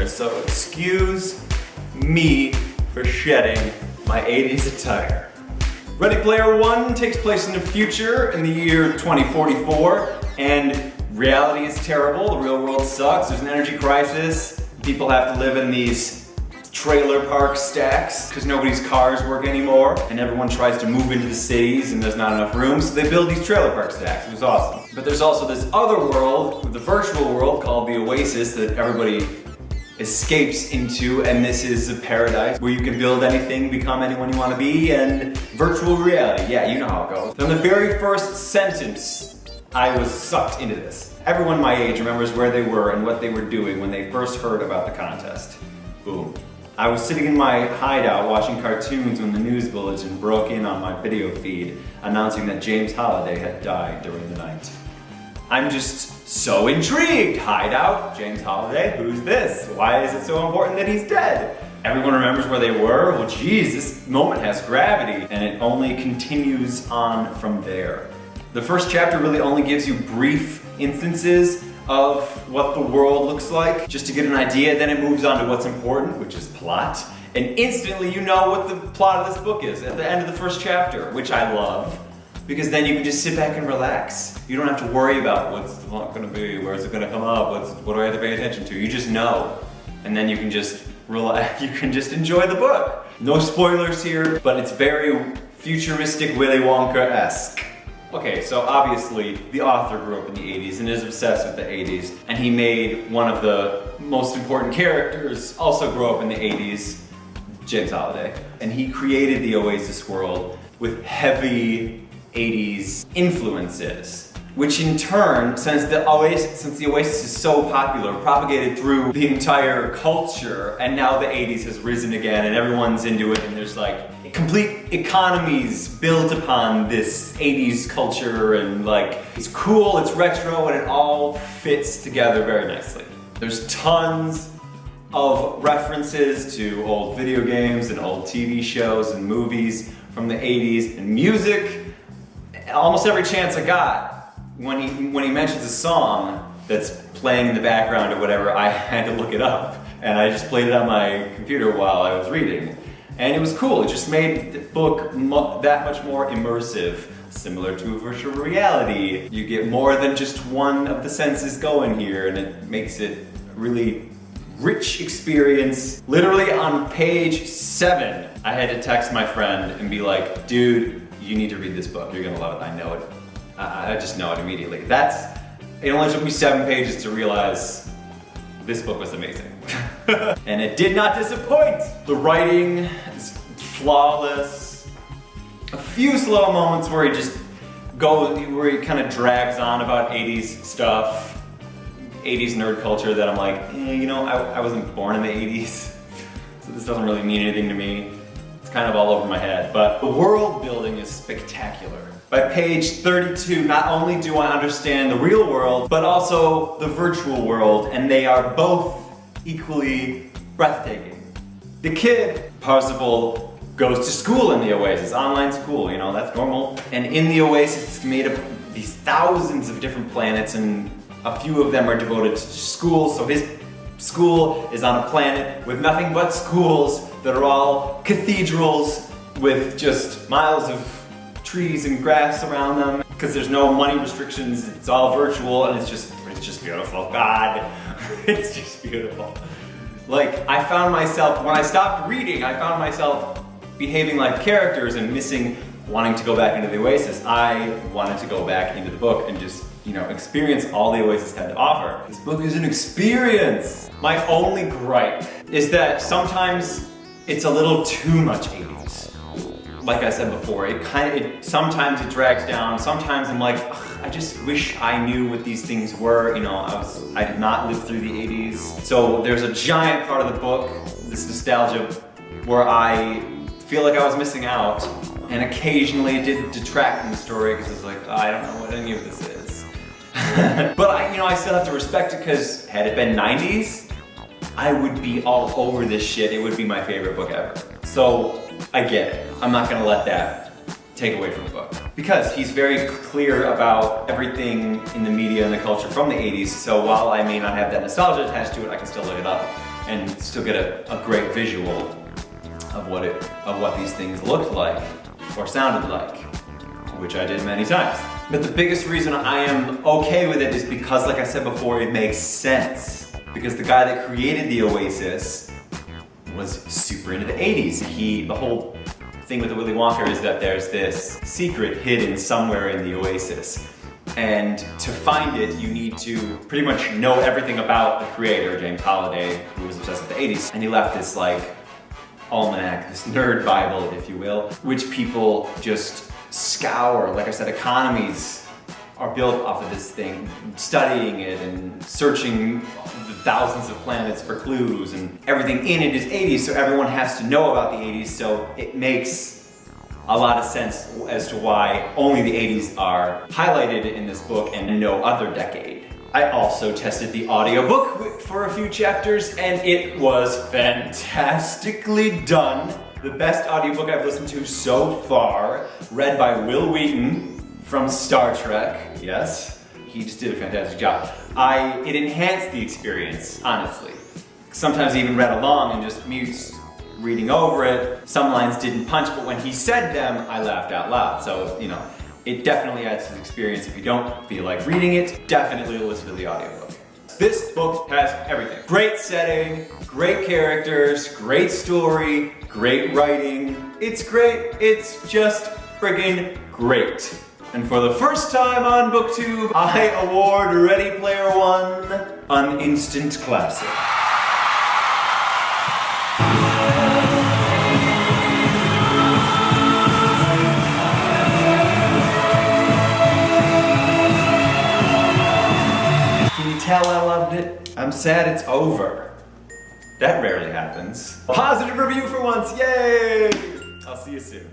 spoilers, so excuse me for shedding my 80s attire. Ready Player One takes place in the future in the year 2044, and reality is terrible. The real world sucks. There's an energy crisis. People have to live in these trailer park stacks because nobody's cars work anymore, and everyone tries to move into the cities and there's not enough room, so they build these trailer park stacks. It was awesome. But there's also this other world, the virtual world called the Oasis, that everybody escapes into, and this is a paradise where you can build anything, become anyone you want to be, and virtual reality. Yeah, you know how it goes. From the very first sentence, I was sucked into this. Everyone my age remembers where they were and what they were doing when they first heard about the contest. Boom. I was sitting in my hideout watching cartoons when the news bulletin broke in on my video feed announcing that James Holliday had died during the night. I'm just so intrigued. Hideout, James Holliday, who's this? Why is it so important that he's dead? Everyone remembers where they were? Well, geez, this moment has gravity, and it only continues on from there. The first chapter really only gives you brief instances of what the world looks like, just to get an idea. Then it moves on to what's important, which is plot. And instantly you know what the plot of this book is at the end of the first chapter, which I love, because then you can just sit back and relax. You don't have to worry about what's the plot gonna be, where's it gonna come up, what do I have to pay attention to. You just know. And then you can just relax, you can just enjoy the book. No spoilers here, but it's very futuristic Willy Wonka-esque. Okay, so obviously the author grew up in the 80s and is obsessed with the 80s, and he made one of the most important characters also grow up in the 80s, James Holliday. And he created the Oasis world with heavy 80s influences, which in turn, since the Oasis is so popular, propagated through the entire culture, and now the 80s has risen again and everyone's into it, and there's like complete economies built upon this 80s culture, and like it's cool, it's retro, and it all fits together very nicely. There's tons of references to old video games and old TV shows and movies from the 80s, and music. Almost every chance I got, when he mentions a song that's playing in the background or whatever, I had to look it up, and I just played it on my computer while I was reading. And it was cool. It just made the book that much more immersive, similar to virtual reality. You get more than just one of the senses going here, and it makes it a really rich experience. Literally on page 7, I had to text my friend and be like, dude, you need to read this book. You're gonna love it. I know it. I just know it immediately. It only took me 7 pages to realize this book was amazing. And it did not disappoint. The writing is flawless. A few slow moments where he kind of drags on about 80s stuff, 80s nerd culture that I'm like, you know, I wasn't born in the 80s, so this doesn't really mean anything to me. It's kind of all over my head, but the world building is spectacular. By page 32, not only do I understand the real world, but also the virtual world, and they are both equally breathtaking. The kid, Parzival, goes to school in the Oasis, online school, you know, that's normal. And in the Oasis, it's made up of these thousands of different planets, and a few of them are devoted to school. So his school is on a planet with nothing but schools that are all cathedrals with just miles of trees and grass around them, because there's no money restrictions. It's all virtual, and it's just beautiful. God, it's just beautiful. Like, I found myself, when I stopped reading, I found myself behaving like characters and wanting to go back into the Oasis. I wanted to go back into the book and just, you know, experience all the Oasis had to offer. This book is an experience. My only gripe is that sometimes it's a little too much 80s. Like I said before, sometimes it drags down. Sometimes I'm like, I just wish I knew what these things were. You know, I did not live through the 80s. So there's a giant part of the book, this nostalgia, where I feel like I was missing out. And occasionally it did detract from the story, because it's like, I don't know what any of this is. But I still have to respect it, because had it been 90s, I would be all over this shit. It would be my favorite book ever. So I get it. I'm not gonna let that take away from the book, because he's very clear about everything in the media and the culture from the 80s. So while I may not have that nostalgia attached to it, I can still look it up and still get a great visual of what these things looked like or sounded like, which I did many times. But the biggest reason I am okay with it is because, like I said before, it makes sense. Because the guy that created the Oasis was super into the 80s. The whole thing with the Willy Wonka is that there's this secret hidden somewhere in the Oasis. And to find it, you need to pretty much know everything about the creator, James Holliday, who was obsessed with the 80s. And he left this like almanac, this nerd Bible, if you will, which people just scour. Like I said, economies are built off of this thing, studying it and searching the thousands of planets for clues, and everything in it is 80s, so everyone has to know about the 80s, so it makes a lot of sense as to why only the 80s are highlighted in this book and no other decade. I also tested the audiobook for a few chapters, and it was fantastically done. The best audiobook I've listened to so far, read by Will Wheaton from Star Trek. Yes, he just did a fantastic job. It enhanced the experience, honestly. Sometimes I even read along and just reading over it. Some lines didn't punch, but when he said them, I laughed out loud. So, you know, it definitely adds to the experience. If you don't feel like reading it, definitely listen to the audiobook. This book has everything. Great setting, great characters, great story, great writing. It's great, it's just friggin' great. And for the first time on BookTube, I award Ready Player One an instant classic. Can you tell I loved it? I'm sad it's over. That rarely happens. Positive review for once, yay! I'll see you soon.